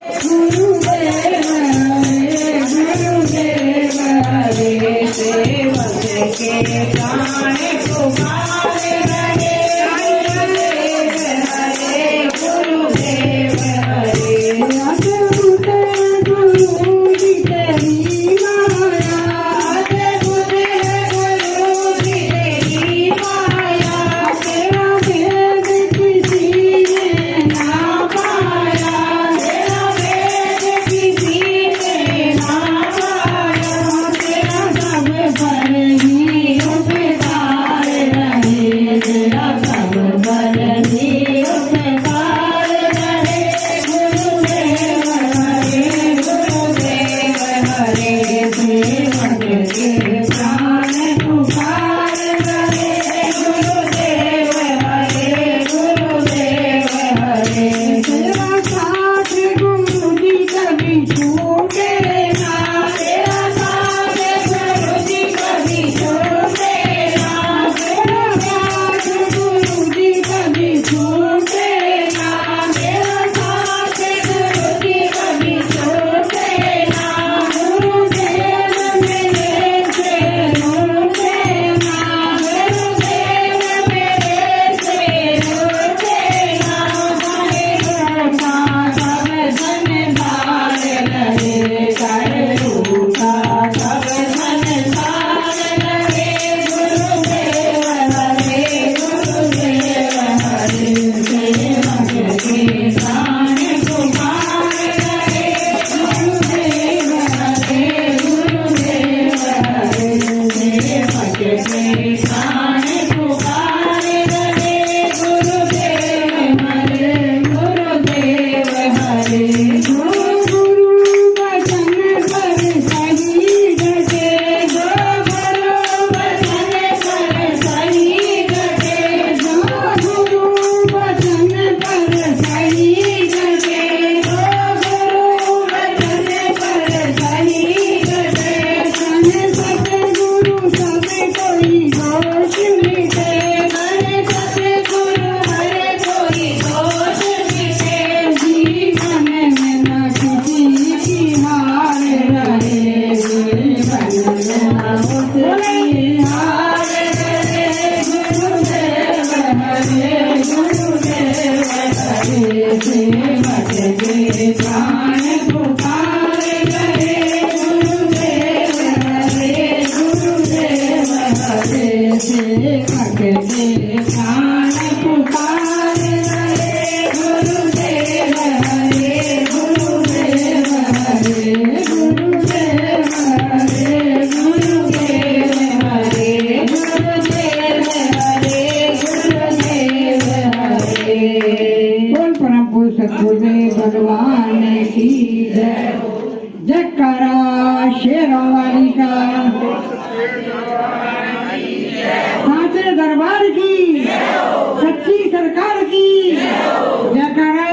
गुरुदेव हरे सेवक के प्राण पुकारे रहे गुरुदेव हरे गुरुदेव हरे अद्भुत गुरु जी तेरी माया अद्भुत गुरु जी तेरी माया तेरा भेद किसी ने ना पाया तेरा भेद किसी ने ना पाया तेरा सब पर ही उपकार रहे तेरा सब पर ही उपकार रहे गुरुदेव हरे गुरुदेव हरे सेवक के प्राण पुकार रहे गुरुदेव हरे गुरुदेव हरे तेरा साथ गुरु जी कभी छूटे ना तेरा साथ गुरु जी कभी छूटे ना तेरा साथ गुरु जी कभी छूटे ना तेरा साथ गुरु जी कभी छूटे ना गुरुदेव मेरे से रूठे ना गुरुदेव मेरे से रूठे ना हरे रूठा सब संसार रहे करे रूठा सब संसार रहे गुरुदेव हरे गुरुदेव हरे सेवक के प्राण पुकार रहे गुरुदेव हरे गुरुदेव हरे सेवक के प्राण पुकार रहे गुरुदेव हरे गुरुदेव हरे जो गुरु वचन पर सही घटे जो गुरु वचन पर सही घटे जो गुरु वचन पर सही घटे जो गुरु वचन पर सही घटे सन सतगुरु सब कोई दोष मिटे हरे सतगुरु हरे कोई दोष मिटे जीवन में न किसी की हार रहे जीवन में न उसकी हार रहे गुरुदेव हरे गुरुदेव हरे सेवक के प्राण पुकार रहे गुरुदेव हरे गुरुदेव हरे सेवक के प्राण पुकार रहे गुरुदेव हरे गुरुदेव हरे गुरुदेव हरे गुरुदेव हरे गुरुदेव हरे गुरुदेव हरे बोल परम पुरुष सतगुरुदेव भगवान की जय जयकारा शेरों वाली का सांचे दरबार की सच्ची सरकार की जयकारा